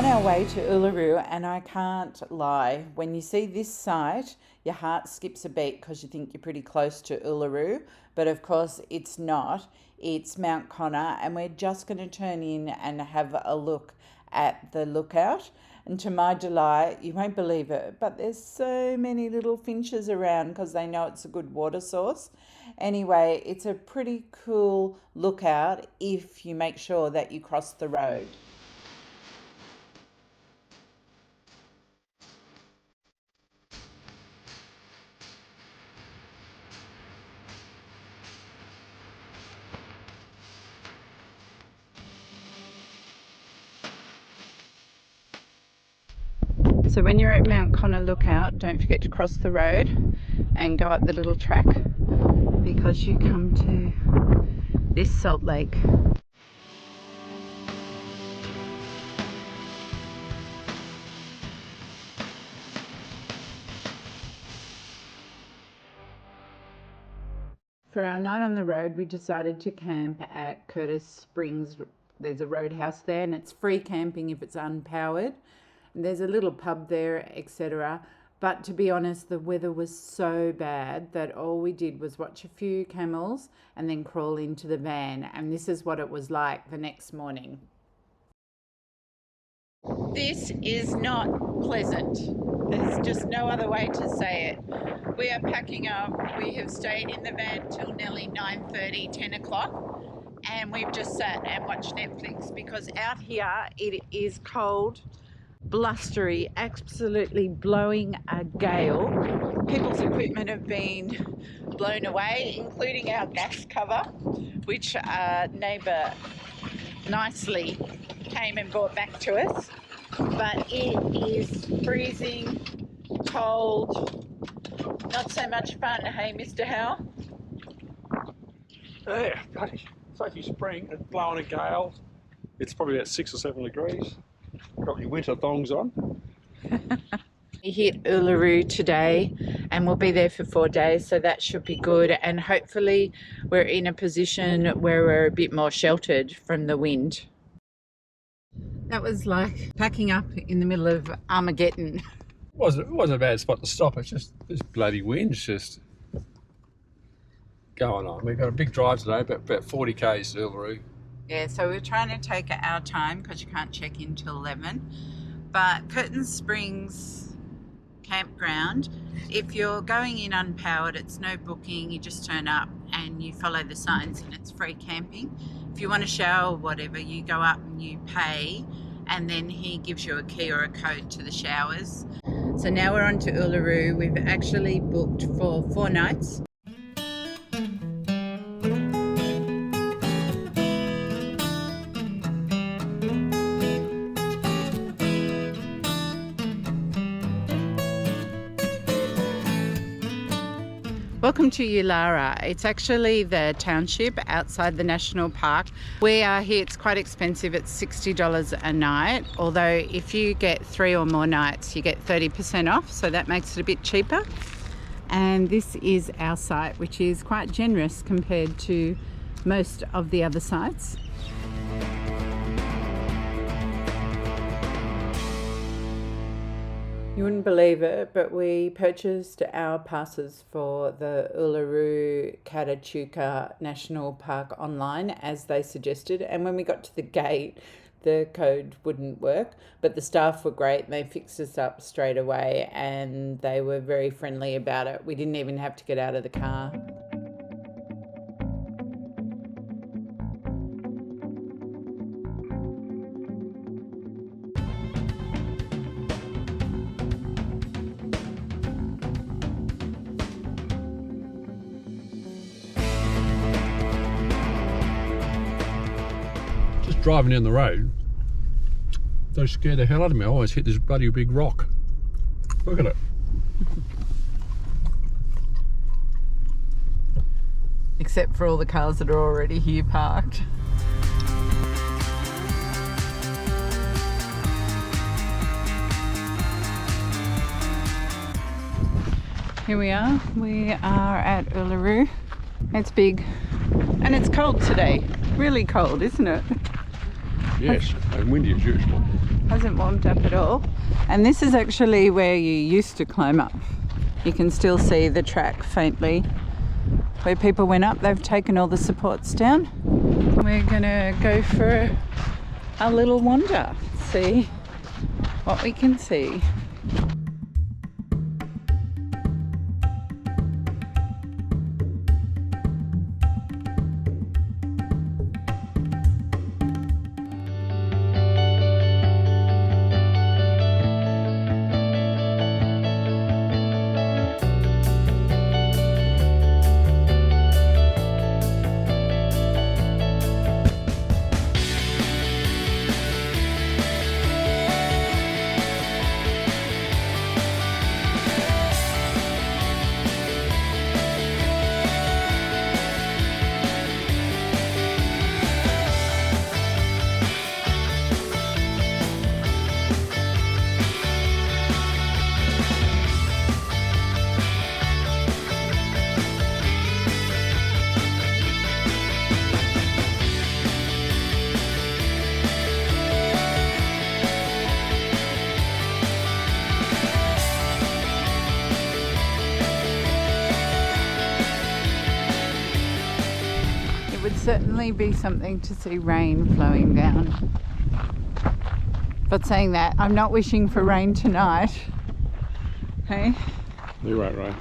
on our way to Uluru, and I can't lie, when you see this site, your heart skips a beat because you think you're pretty close to Uluru, but of course it's not. It's Mount Connor, and we're just going to turn in and have a look at the lookout. And to my delight, you won't believe it, but there's so many little finches around because they know it's a good water source. Anyway, it's a pretty cool lookout if you make sure that you cross the road. So when you're at Mount Connor Lookout, don't forget to cross the road and go up the little track because you come to this salt lake. For our night on the road, we decided to camp at Curtis Springs. There's a roadhouse there and it's free camping if it's unpowered. There's a little pub there, etc. But to be honest, the weather was so bad that all we did was watch a few camels and then crawl into the van. And this is what it was like the next morning. This is not pleasant. There's just no other way to say it. We are packing up. We have stayed in the van till nearly 9:30, 10 o'clock. And we've just sat and watched Netflix because out here it is cold, blustery, absolutely blowing a gale. People's equipment have been blown away, including our gas cover, which our neighbour nicely came and brought back to us. But it is freezing, cold, not so much fun, hey Mr. Howe? Yeah, bloody, it's like spring, it's blowing a gale. It's probably about 6 or 7 degrees. Got your winter thongs on. We hit Uluru today and we'll be there for 4 days, so that should be good, and hopefully we're in a position where we're a bit more sheltered from the wind. That was like packing up in the middle of Armageddon. It wasn't a bad spot to stop, it's just this bloody wind's just going on. We've got a big drive today, about 40 k's to Uluru. Yeah, so we're trying to take our time because you can't check in till 11. But Curtin Springs campground, if you're going in unpowered, it's no booking, you just turn up and you follow the signs and it's free camping. If you want to shower or whatever, you go up and you pay, and then he gives you a key or a code to the showers. So now we're on to Uluru. We've actually booked for 4 nights. Welcome to Yulara. It's actually the township outside the national park. We are here, it's quite expensive, it's $60 a night, although if you get 3 or more nights you get 30% off, so that makes it a bit cheaper. And this is our site, which is quite generous compared to most of the other sites. You wouldn't believe it, but we purchased our passes for the Uluru Kata Tjuta National Park online as they suggested, and when we got to the gate the code wouldn't work, but the staff were great and they fixed us up straight away and they were very friendly about it. We didn't even have to get out of the car. Driving down the road, they scared the hell out of me. I almost hit this bloody big rock. Look at it. Except for all the cars that are already here parked. Here we are. We are at Uluru. It's big and it's cold today. Really cold, isn't it? Yes, and windy as usual. Hasn't warmed up at all. And this is actually where you used to climb up. You can still see the track faintly where people went up. They've taken all the supports down. We're gonna go for a little wander, see what we can see. Would certainly be something to see rain flowing down. But saying that, I'm not wishing for rain tonight. Hey? You won't rain.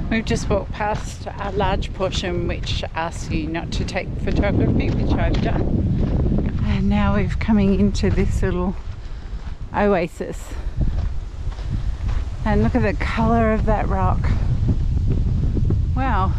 We've just walked past a large portion which asks you not to take photography, which I've done. And now we're coming into this little oasis. And look at the colour of that rock. Wow.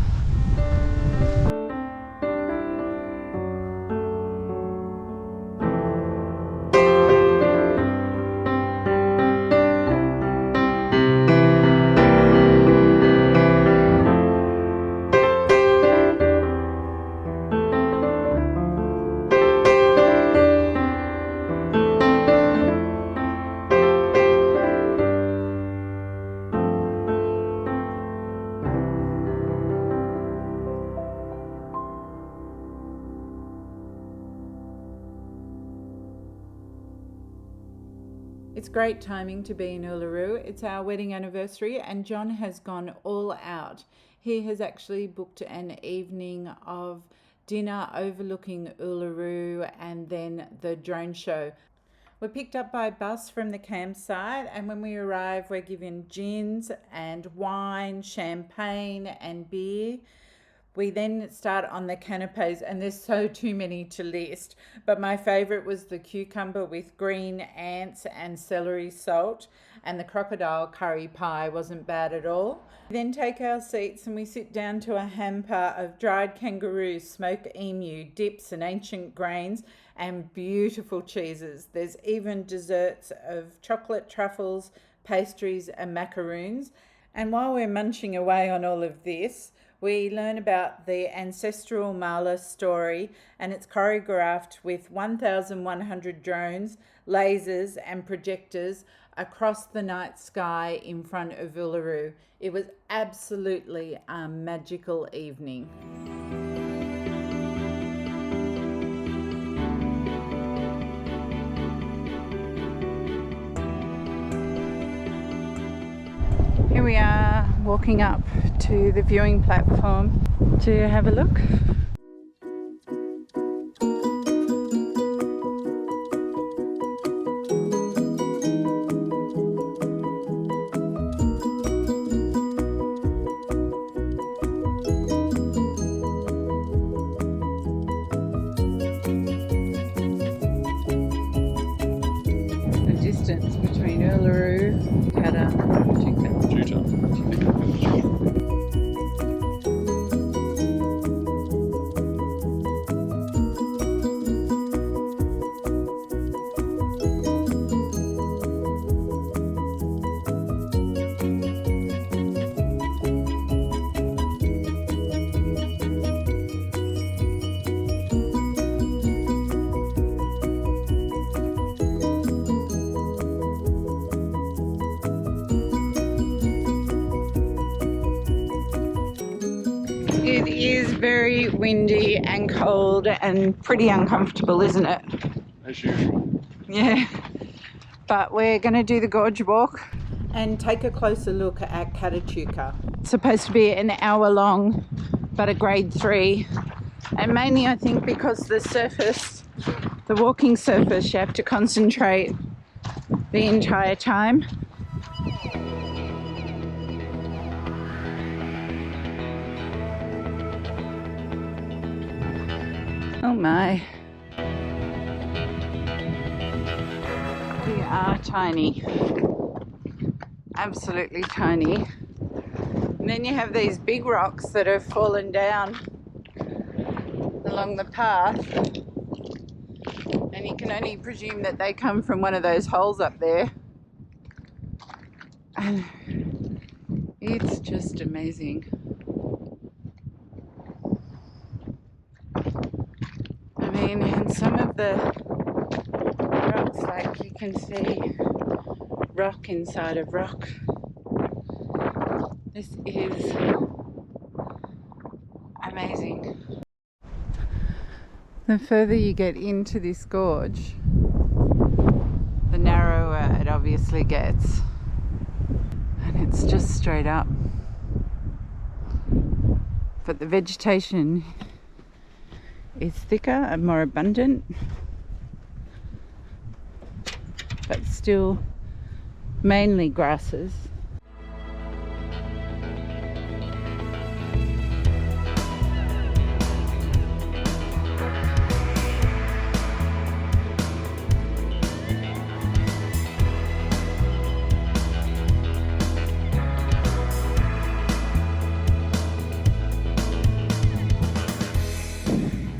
It's great timing to be in Uluru. It's our wedding anniversary and John has gone all out. He has actually booked an evening of dinner overlooking Uluru and then the drone show. We're picked up by bus from the campsite, and when we arrive we're given gins and wine, champagne and beer. We then start on the canapes, and there's so too many to list, but my favourite was the cucumber with green ants and celery salt, and the crocodile curry pie wasn't bad at all. We then take our seats and we sit down to a hamper of dried kangaroo, smoked emu, dips and ancient grains and beautiful cheeses. There's even desserts of chocolate truffles, pastries and macaroons. And while we're munching away on all of this, we learn about the ancestral Mala story, and it's choreographed with 1,100 drones, lasers and projectors across the night sky in front of Uluru. It was absolutely a magical evening. we are walking up to the viewing platform to have a look. The distance between Uluru Kata Tjuta. It is very windy and cold and pretty uncomfortable, isn't it? As usual. Yeah. But we're going to do the gorge walk and take a closer look at Kata Tjuta. It's supposed to be an hour long, but a grade 3. And mainly I think because the surface, the walking surface, you have to concentrate the entire time. Oh my. We are tiny. Absolutely tiny. And then you have these big rocks that have fallen down along the path. And you can only presume that they come from one of those holes up there. And it's just amazing. And some of the rocks, like you can see rock inside of rock. This is amazing. The further you get into this gorge, the narrower it obviously gets. And it's just straight up. But the vegetation is thicker and more abundant, but still mainly grasses.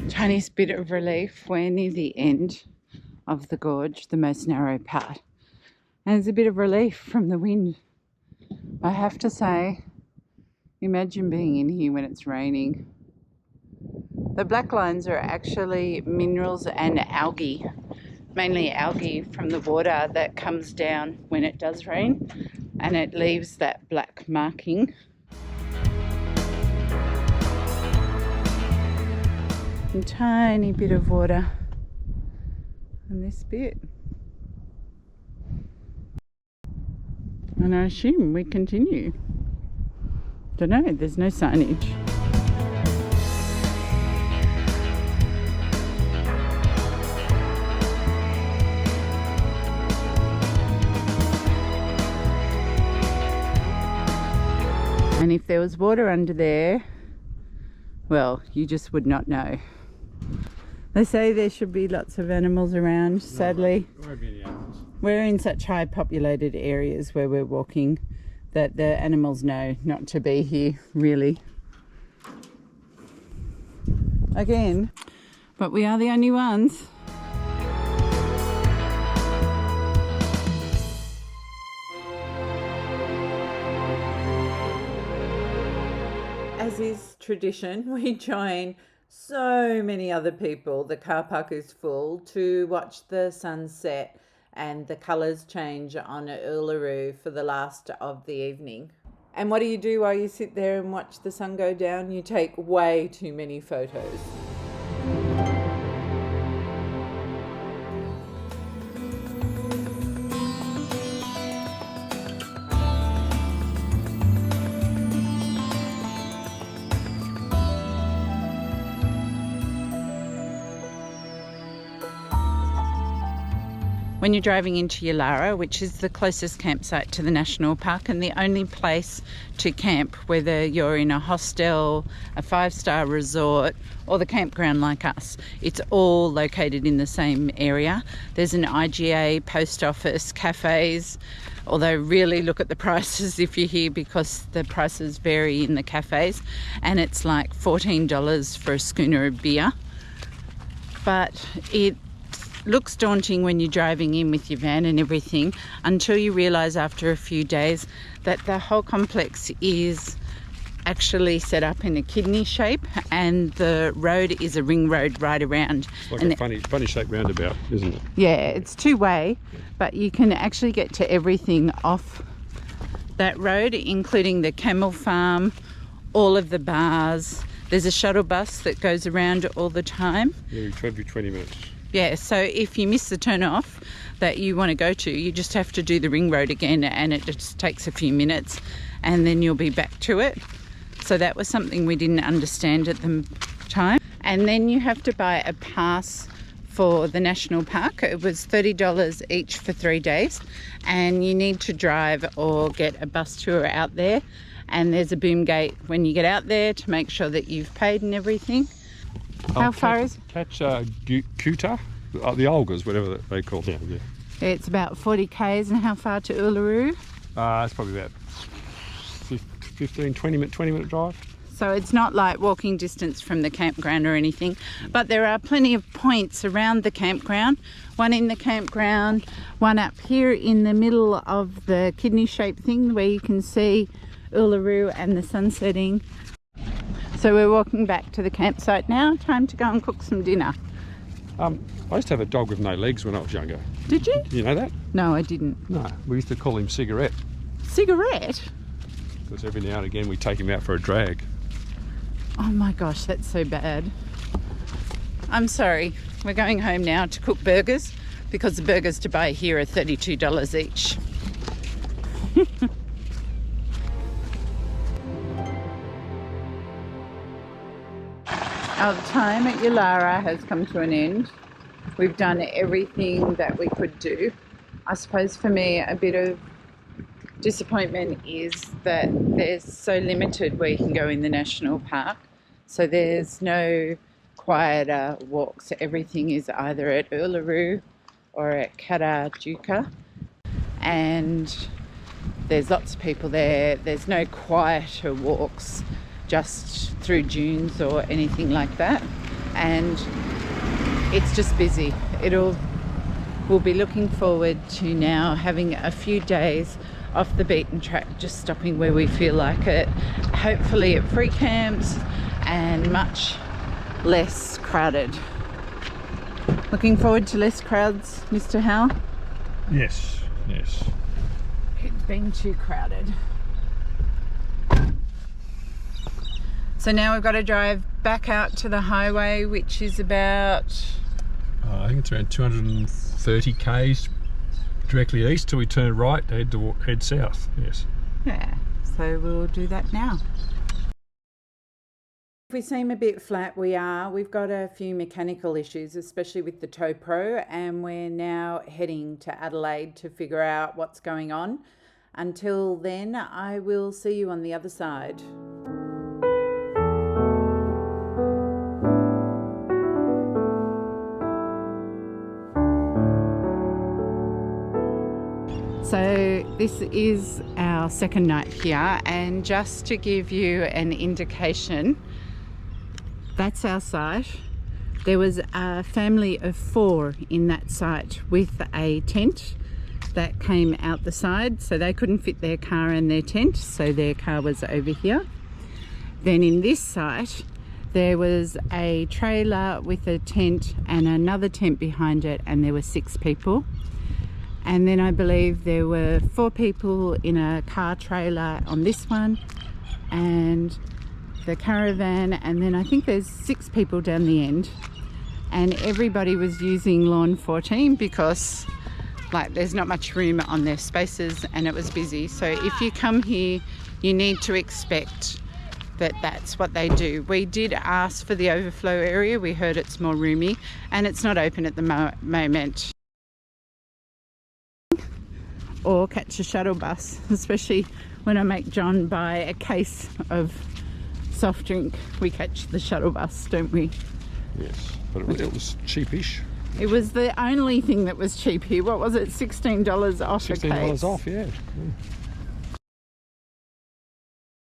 Tiniest bit of relief. We're near the end of the gorge, the most narrow part, and there's a bit of relief from the wind. I have to say, imagine being in here when it's raining. The black lines are actually minerals and algae, mainly algae from the water that comes down when it does rain, and it leaves that black marking. A tiny bit of water on this bit, and I assume we continue. Don't know, there's no signage. And if there was water under there, well, you just would not know. They say there should be lots of animals around. Sadly, there won't be any animals. We're in such high populated areas where we're walking that the animals know not to be here, really. Again, but we are the only ones. As is tradition, we join so many other people. The car park is full to watch the sunset and the colours change on Uluru for the last of the evening. And what do you do while you sit there and watch the sun go down? You take way too many photos. when you're driving into Yulara, which is the closest campsite to the national park and the only place to camp, whether you're in a hostel, a 5-star resort, or the campground like us. It's all located in the same area. There's an IGA, post office, cafes, although really look at the prices if you're here, because the prices vary in the cafes, and it's like $14 for a schooner of beer. But it looks daunting when you're driving in with your van and everything, until you realise after a few days that the whole complex is actually set up in a kidney shape, and the road is a ring road right around. It's like a funny shaped roundabout, isn't it? Yeah, it's two-way, but you can actually get to everything off that road, including the camel farm, all of the bars. There's a shuttle bus that goes around all the time. Yeah, every 20 minutes. Yeah, so if you miss the turn off that you want to go to, you just have to do the ring road again, and it just takes a few minutes and then you'll be back to it. So that was something we didn't understand at the time. And then you have to buy a pass for the national park. It was $30 each for 3 days, and you need to drive or get a bus tour out there. And there's a boom gate when you get out there to make sure that you've paid and everything. How far is it? Kata Tjuta, the Olgas, whatever they call it. Yeah. It's about 40 k's. And how far to Uluru? It's probably about 20 minute drive. So it's not like walking distance from the campground or anything, but there are plenty of points around the campground. One in the campground, one up here in the middle of the kidney shaped thing where you can see Uluru and the sun setting. So we're walking back to the campsite now. Time to go and cook some dinner. I used to have a dog with no legs when I was younger. Did you? Do you know that? No, I didn't. No, we used to call him Cigarette. Cigarette? Because every now and again we take him out for a drag. Oh my gosh, that's so bad. I'm sorry. We're going home now to cook burgers, because the burgers to buy here are $32 each. Our time at Yulara has come to an end. We've done everything that we could do. I suppose for me a bit of disappointment is that there's so limited where you can go in the national park. So there's no quieter walks. Everything is either at Uluru or at Kata Tjuta, and there's lots of people there. There's no quieter walks just through dunes or anything like that, and it's just busy. We'll be looking forward to now having a few days off the beaten track, just stopping where we feel like it, hopefully at free camps and much less crowded. Looking forward to less crowds, Mr. Hal? Yes. It's been too crowded. So now we've got to drive back out to the highway, which is about... I think it's around 230 k's directly east till we turn right to head south. Yes. Yeah, so we'll do that now. If we seem a bit flat, we are. We've got a few mechanical issues, especially with the Tow Pro, and we're now heading to Adelaide to figure out what's going on. Until then, I will see you on the other side. So this is our second night here, and just to give you an indication, that's our site. There was a family of 4 in that site with a tent that came out the side, so they couldn't fit their car in their tent, so their car was over here. Then in this site there was a trailer with a tent and another tent behind it, and there were 6 people. And then I believe there were 4 people in a car trailer on this one, and the caravan, and then I think there's 6 people down the end, and everybody was using lawn 14 because there's not much room on their spaces and it was busy. So if you come here, you need to expect that that's what they do. We did ask for the overflow area. We heard it's more roomy and it's not open at the moment. or catch a shuttle bus, especially when I make John buy a case of soft drink. We catch the shuttle bus, don't we? Yes, but it was cheapish. It was the only thing that was cheap here. What was it? $16 off a case. $16 off, yeah.